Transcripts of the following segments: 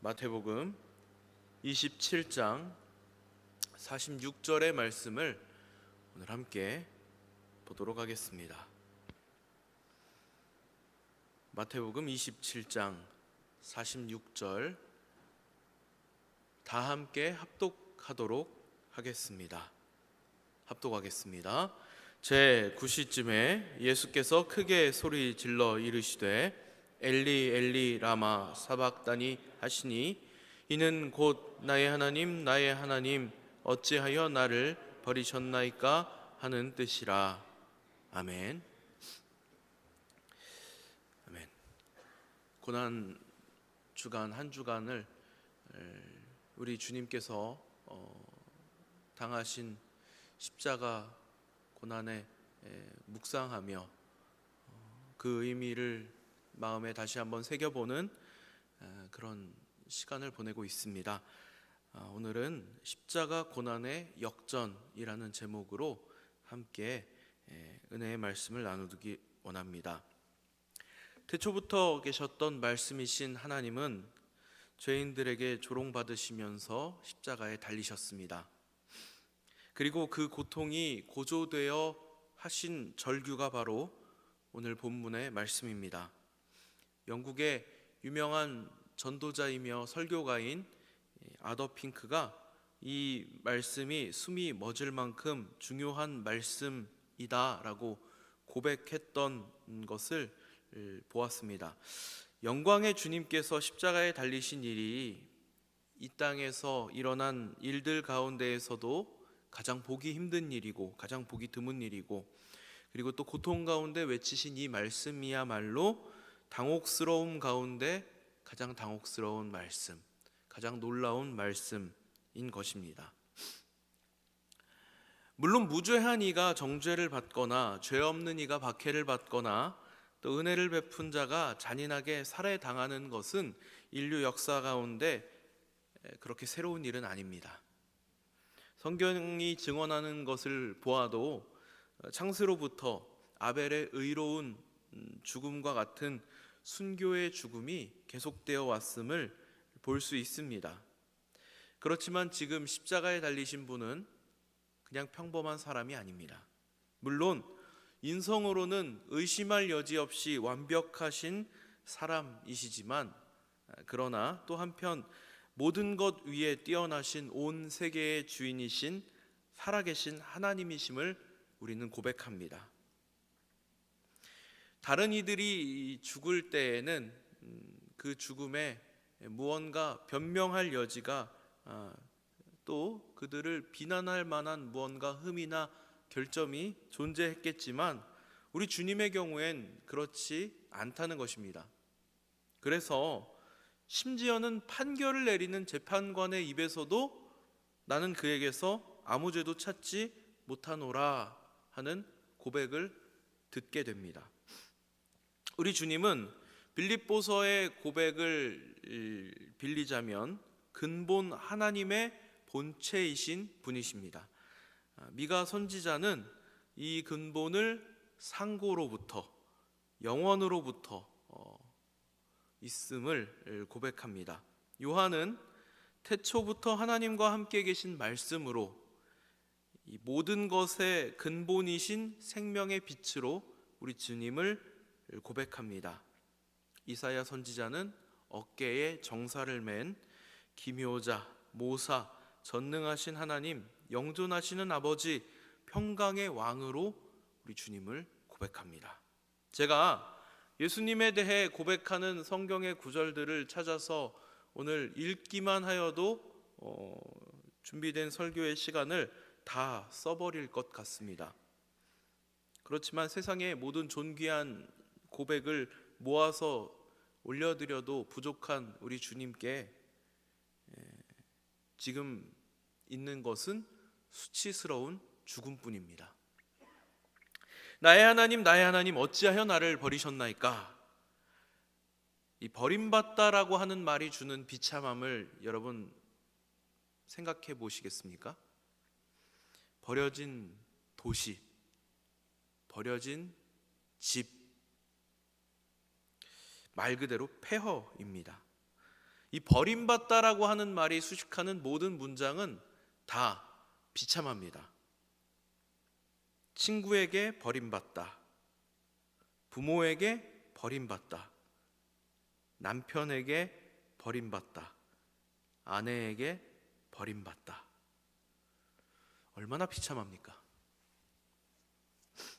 마태복음 27장 46절의 말씀을 오늘 함께 보도록 하겠습니다. 마태복음 27장 46절 다 함께 합독하도록 하겠습니다. 합독하겠습니다. 제 9시쯤에 예수께서 크게 소리 질러 이르시되 엘리 엘리 라마 사박다니 하시니 이는 곧 나의 하나님 어찌하여 나를 버리셨나이까 하는 뜻이라. 아멘. 아멘. 고난 주간 한 주간을 우리 주님께서 당하신 십자가 고난에 묵상하며 그 의미를 마음에 다시 한번 새겨보는 그런 시간을 보내고 있습니다. 오늘은 십자가 고난의 역전이라는 제목으로 함께 은혜의 말씀을 나누기 원합니다. 태초부터 계셨던 말씀이신 하나님은 죄인들에게 조롱받으시면서 십자가에 달리셨습니다. 그리고 그 고통이 고조되어 하신 절규가 바로 오늘 본문의 말씀입니다. 영국의 유명한 전도자이며 설교가인 아더 핑크가 이 말씀이 숨이 멎을 만큼 중요한 말씀이다라고 고백했던 것을 보았습니다. 영광의 주님께서 십자가에 달리신 일이 이 땅에서 일어난 일들 가운데에서도 가장 보기 힘든 일이고 가장 보기 드문 일이고, 그리고 또 고통 가운데 외치신 이 말씀이야말로 당혹스러움 가운데 가장 당혹스러운 말씀, 가장 놀라운 말씀인 것입니다. 물론 무죄한 이가 정죄를 받거나 죄 없는 이가 박해를 받거나 또 은혜를 베푼 자가 잔인하게 살해당하는 것은 인류 역사 가운데 그렇게 새로운 일은 아닙니다. 성경이 증언하는 것을 보아도 창세로부터 아벨의 의로운 죽음과 같은 순교의 죽음이 계속되어 왔음을 볼 수 있습니다. 그렇지만 지금 십자가에 달리신 분은 그냥 평범한 사람이 아닙니다. 물론 인성으로는 의심할 여지 없이 완벽하신 사람이시지만, 그러나 또 한편 모든 것 위에 뛰어나신 온 세계의 주인이신 살아계신 하나님이심을 우리는 고백합니다. 다른 이들이 죽을 때에는 그 죽음에 무언가 변명할 여지가 또 그들을 비난할 만한 무언가 흠이나 결점이 존재했겠지만 우리 주님의 경우엔 그렇지 않다는 것입니다. 그래서 심지어는 판결을 내리는 재판관의 입에서도 나는 그에게서 아무 죄도 찾지 못하노라 하는 고백을 듣게 됩니다. 우리 주님은 빌립보서의 고백을 빌리자면 근본 하나님의 본체이신 분이십니다. 미가 선지자는 이 근본을 상고로부터 영원으로부터 있음을 고백합니다. 요한은 태초부터 하나님과 함께 계신 말씀으로 이 모든 것의 근본이신 생명의 빛으로 우리 주님을 고백합니다. 이사야 선지자는 어깨에 정사를 맨 기묘자, 모사, 전능하신 하나님, 영존하시는 아버지, 평강의 왕으로 우리 주님을 고백합니다. 제가 예수님에 대해 고백하는 성경의 구절들을 찾아서 오늘 읽기만 하여도 준비된 설교의 시간을 다 써버릴 것 같습니다. 그렇지만 세상의 모든 존귀한 고백을 모아서 올려드려도 부족한 우리 주님께 지금 있는 것은 수치스러운 죽음뿐입니다. 나의 하나님 어찌하여 나를 버리셨나이까? 이 버림받다라고 하는 말이 주는 비참함을 여러분 생각해 보시겠습니까? 버려진 도시, 버려진 집, 말 그대로 폐허입니다. 이 버림받다라고 하는 말이 수식하는 모든 문장은 다 비참합니다. 친구에게 버림받다, 부모에게 버림받다, 남편에게 버림받다, 아내에게 버림받다. 얼마나 비참합니까?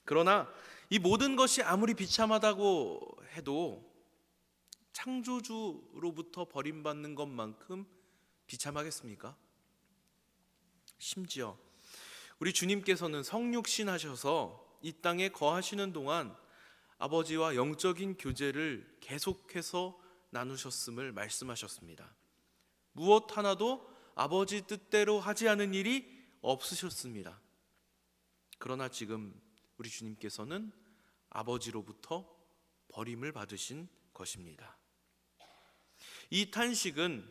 그러나 이 모든 것이 아무리 비참하다고 해도 창조주로부터 버림받는 것만큼 비참하겠습니까? 심지어 우리 주님께서는 성육신 하셔서 이 땅에 거하시는 동안 아버지와 영적인 교제를 계속해서 나누셨음을 말씀하셨습니다. 무엇 하나도 아버지 뜻대로 하지 않은 일이 없으셨습니다. 그러나 지금 우리 주님께서는 아버지로부터 버림을 받으신 것입니다. 이 탄식은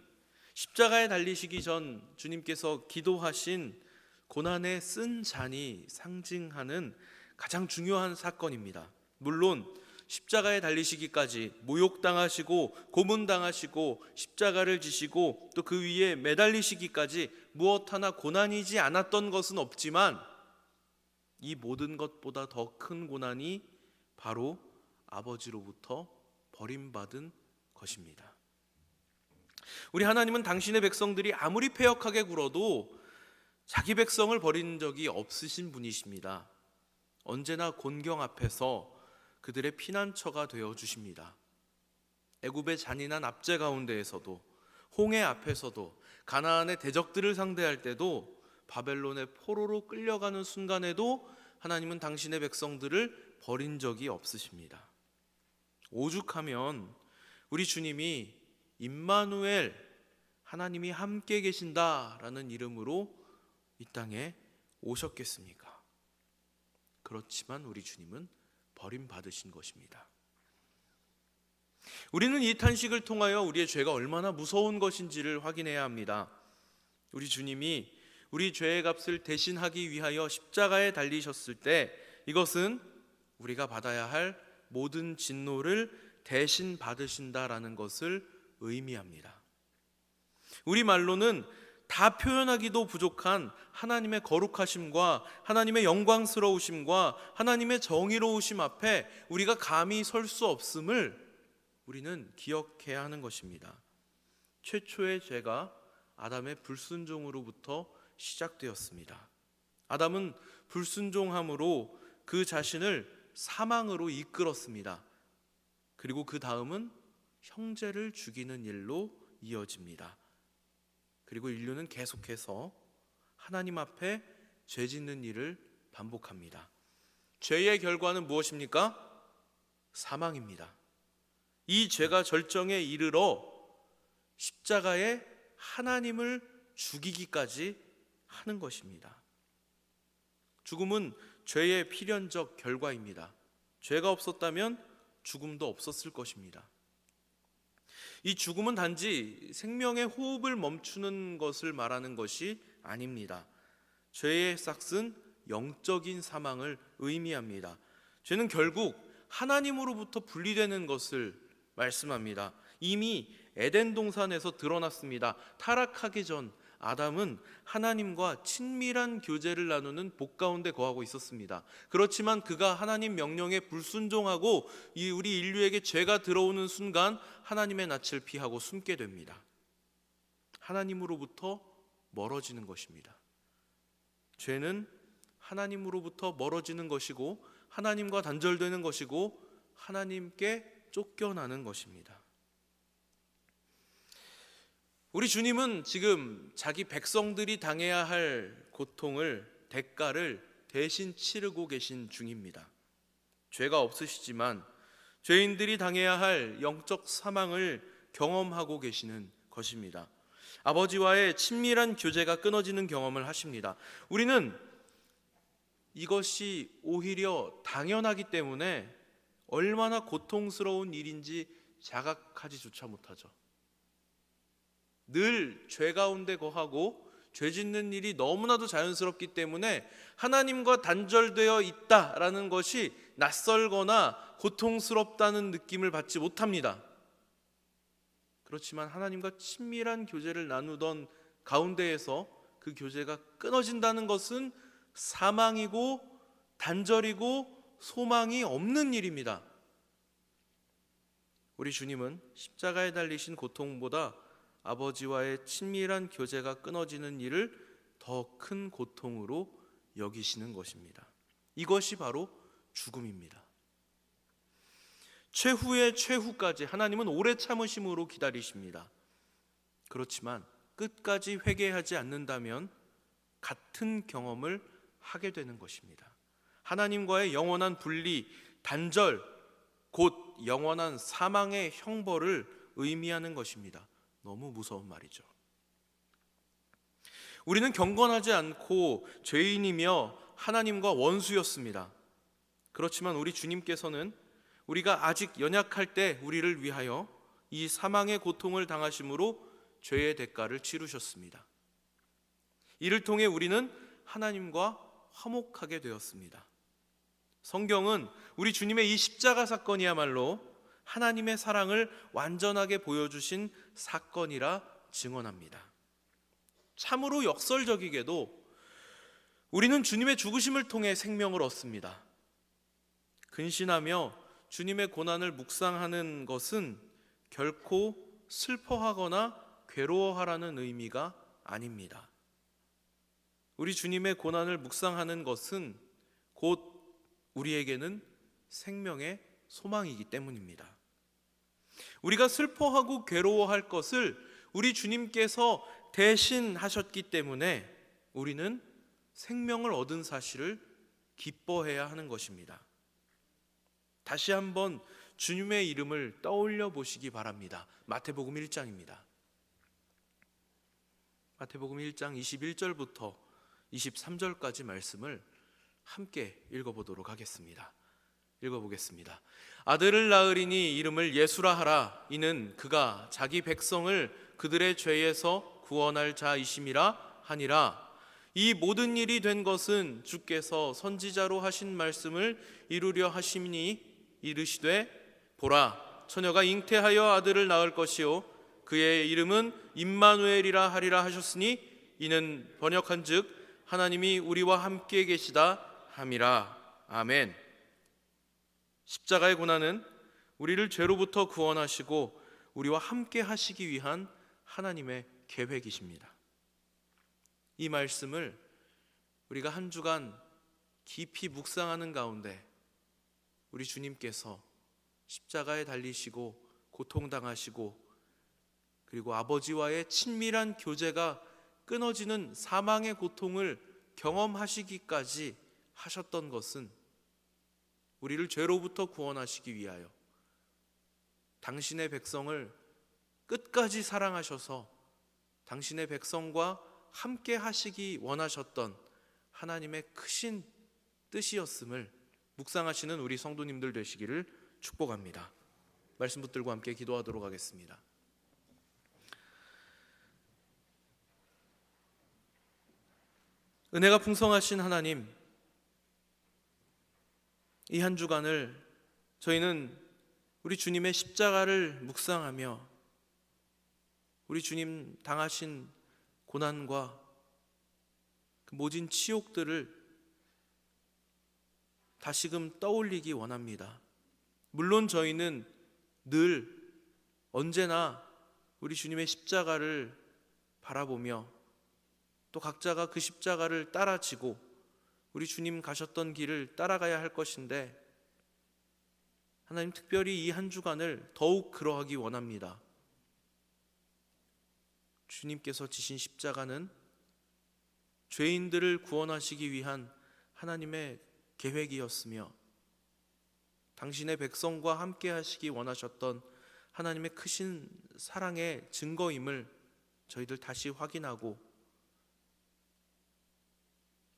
십자가에 달리시기 전 주님께서 기도하신 고난의 쓴 잔이 상징하는 가장 중요한 사건입니다. 물론 십자가에 달리시기까지 모욕당하시고 고문당하시고 십자가를 지시고 또 그 위에 매달리시기까지 무엇 하나 고난이지 않았던 것은 없지만 이 모든 것보다 더 큰 고난이 바로 아버지로부터 버림받은 것입니다. 우리 하나님은 당신의 백성들이 아무리 패역하게 굴어도 자기 백성을 버린 적이 없으신 분이십니다. 언제나 곤경 앞에서 그들의 피난처가 되어 주십니다. 애굽의 잔인한 압제 가운데에서도, 홍해 앞에서도, 가나안의 대적들을 상대할 때도, 바벨론의 포로로 끌려가는 순간에도 하나님은 당신의 백성들을 버린 적이 없으십니다. 오죽하면 우리 주님이 임마누엘, 하나님이 함께 계신다라는 이름으로 이 땅에 오셨겠습니까? 그렇지만 우리 주님은 버림받으신 것입니다. 우리는 이 탄식을 통하여 우리의 죄가 얼마나 무서운 것인지를 확인해야 합니다. 우리 주님이 우리 죄의 값을 대신하기 위하여 십자가에 달리셨을 때 이것은 우리가 받아야 할 모든 진노를 대신 받으신다라는 것을 의미합니다. 우리말로는 다 표현하기도 부족한 하나님의 거룩하심과 하나님의 영광스러우심과 하나님의 정의로우심 앞에 우리가 감히 설 수 없음을 우리는 기억해야 하는 것입니다. 최초의 죄가 아담의 불순종으로부터 시작되었습니다. 아담은 불순종함으로 그 자신을 사망으로 이끌었습니다. 그리고 그 다음은 형제를 죽이는 일로 이어집니다. 그리고 인류는 계속해서 하나님 앞에 죄 짓는 일을 반복합니다. 죄의 결과는 무엇입니까? 사망입니다. 이 죄가 절정에 이르러 십자가에 하나님을 죽이기까지 하는 것입니다. 죽음은 죄의 필연적 결과입니다. 죄가 없었다면 죽음도 없었을 것입니다. 이 죽음은 단지 생명의 호흡을 멈추는 것을 말하는 것이 아닙니다. 죄의 싹은 영적인 사망을 의미합니다. 죄는 결국 하나님으로부터 분리되는 것을 말씀합니다. 이미 에덴 동산에서 드러났습니다. 타락하기 전 아담은 하나님과 친밀한 교제를 나누는 복 가운데 거하고 있었습니다. 그렇지만 그가 하나님 명령에 불순종하고 우리 인류에게 죄가 들어오는 순간 하나님의 낯을 피하고 숨게 됩니다. 하나님으로부터 멀어지는 것입니다. 죄는 하나님으로부터 멀어지는 것이고 하나님과 단절되는 것이고 하나님께 쫓겨나는 것입니다. 우리 주님은 지금 자기 백성들이 당해야 할 고통을, 대가를 대신 치르고 계신 중입니다. 죄가 없으시지만 죄인들이 당해야 할 영적 사망을 경험하고 계시는 것입니다. 아버지와의 친밀한 교제가 끊어지는 경험을 하십니다. 우리는 이것이 오히려 당연하기 때문에 얼마나 고통스러운 일인지 자각하지조차 못하죠. 늘 죄 가운데 거하고 죄 짓는 일이 너무나도 자연스럽기 때문에 하나님과 단절되어 있다라는 것이 낯설거나 고통스럽다는 느낌을 받지 못합니다. 그렇지만 하나님과 친밀한 교제를 나누던 가운데에서 그 교제가 끊어진다는 것은 사망이고 단절이고 소망이 없는 일입니다. 우리 주님은 십자가에 달리신 고통보다 아버지와의 친밀한 교제가 끊어지는 일을 더 큰 고통으로 여기시는 것입니다. 이것이 바로 죽음입니다. 최후의 최후까지 하나님은 오래 참으심으로 기다리십니다. 그렇지만 끝까지 회개하지 않는다면 같은 경험을 하게 되는 것입니다. 하나님과의 영원한 분리, 단절, 곧 영원한 사망의 형벌을 의미하는 것입니다. 너무 무서운 말이죠. 우리는 경건하지 않고 죄인이며 하나님과 원수였습니다. 그렇지만 우리 주님께서는 우리가 아직 연약할 때 우리를 위하여 이 사망의 고통을 당하심으로 죄의 대가를 치르셨습니다. 이를 통해 우리는 하나님과 화목하게 되었습니다. 성경은 우리 주님의 이 십자가 사건이야말로 하나님의 사랑을 완전하게 보여주신 사건이라 증언합니다. 참으로 역설적이게도 우리는 주님의 죽으심을 통해 생명을 얻습니다. 근신하며 주님의 고난을 묵상하는 것은 결코 슬퍼하거나 괴로워하라는 의미가 아닙니다. 우리 주님의 고난을 묵상하는 것은 곧 우리에게는 생명의 소망이기 때문입니다. 우리가 슬퍼하고 괴로워할 것을 우리 주님께서 대신 하셨기 때문에 우리는 생명을 얻은 사실을 기뻐해야 하는 것입니다. 다시 한번 주님의 이름을 떠올려 보시기 바랍니다. 마태복음 1장입니다. 마태복음 1장 21절부터 23절까지 말씀을 함께 읽어보도록 하겠습니다. 읽어보겠습니다. 아들을 낳으리니 이름을 예수라 하라. 이는 그가 자기 백성을 그들의 죄에서 구원할 자이심이라 하니라. 이 모든 일이 된 것은 주께서 선지자로 하신 말씀을 이루려 하심이니 이르시되 보라 처녀가 잉태하여 아들을 낳을 것이요 그의 이름은 임마누엘이라 하리라 하셨으니 이는 번역한즉 하나님이 우리와 함께 계시다 함이라. 아멘. 십자가의 고난은 우리를 죄로부터 구원하시고 우리와 함께 하시기 위한 하나님의 계획이십니다. 이 말씀을 우리가 한 주간 깊이 묵상하는 가운데 우리 주님께서 십자가에 달리시고 고통당하시고 그리고 아버지와의 친밀한 교제가 끊어지는 사망의 고통을 경험하시기까지 하셨던 것은 우리를 죄로부터 구원하시기 위하여 당신의 백성을 끝까지 사랑하셔서 당신의 백성과 함께 하시기 원하셨던 하나님의 크신 뜻이었음을 묵상하시는 우리 성도님들 되시기를 축복합니다. 말씀 붙들고 함께 기도하도록 하겠습니다. 은혜가 풍성하신 하나님, 이 한 주간을 저희는 우리 주님의 십자가를 묵상하며 우리 주님 당하신 고난과 그 모진 치욕들을 다시금 떠올리기 원합니다. 물론 저희는 늘 언제나 우리 주님의 십자가를 바라보며 또 각자가 그 십자가를 따라지고 우리 주님 가셨던 길을 따라가야 할 것인데 하나님 특별히 이 한 주간을 더욱 그러하기 원합니다. 주님께서 지신 십자가는 죄인들을 구원하시기 위한 하나님의 계획이었으며 당신의 백성과 함께 하시기 원하셨던 하나님의 크신 사랑의 증거임을 저희들 다시 확인하고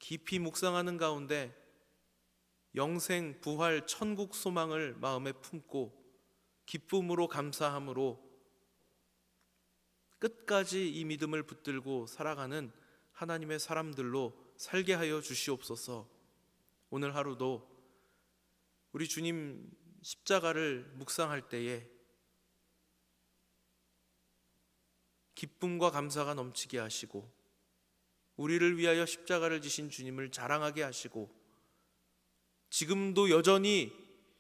깊이 묵상하는 가운데 영생, 부활, 천국 소망을 마음에 품고 기쁨으로 감사함으로 끝까지 이 믿음을 붙들고 살아가는 하나님의 사람들로 살게 하여 주시옵소서. 오늘 하루도 우리 주님 십자가를 묵상할 때에 기쁨과 감사가 넘치게 하시고 우리를 위하여 십자가를 지신 주님을 자랑하게 하시고 지금도 여전히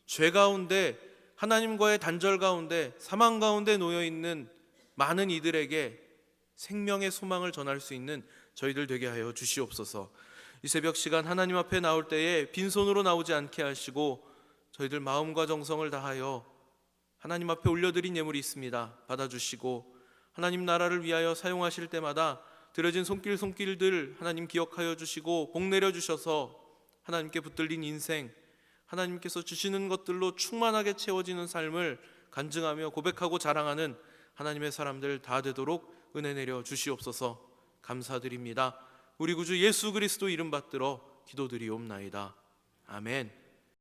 죄 가운데 하나님과의 단절 가운데 사망 가운데 놓여 있는 많은 이들에게 생명의 소망을 전할 수 있는 저희들 되게 하여 주시옵소서. 이 새벽 시간 하나님 앞에 나올 때에 빈손으로 나오지 않게 하시고 저희들 마음과 정성을 다하여 하나님 앞에 올려드린 예물이 있습니다. 받아주시고 하나님 나라를 위하여 사용하실 때마다 드려진 손길들 하나님 기억하여 주시고 복 내려주셔서 하나님께 붙들린 인생, 하나님께서 주시는 것들로 충만하게 채워지는 삶을 간증하며 고백하고 자랑하는 하나님의 사람들 다 되도록 은혜 내려 주시옵소서. 감사드립니다. 우리 구주 예수 그리스도 이름 받들어 기도드리옵나이다. 아멘.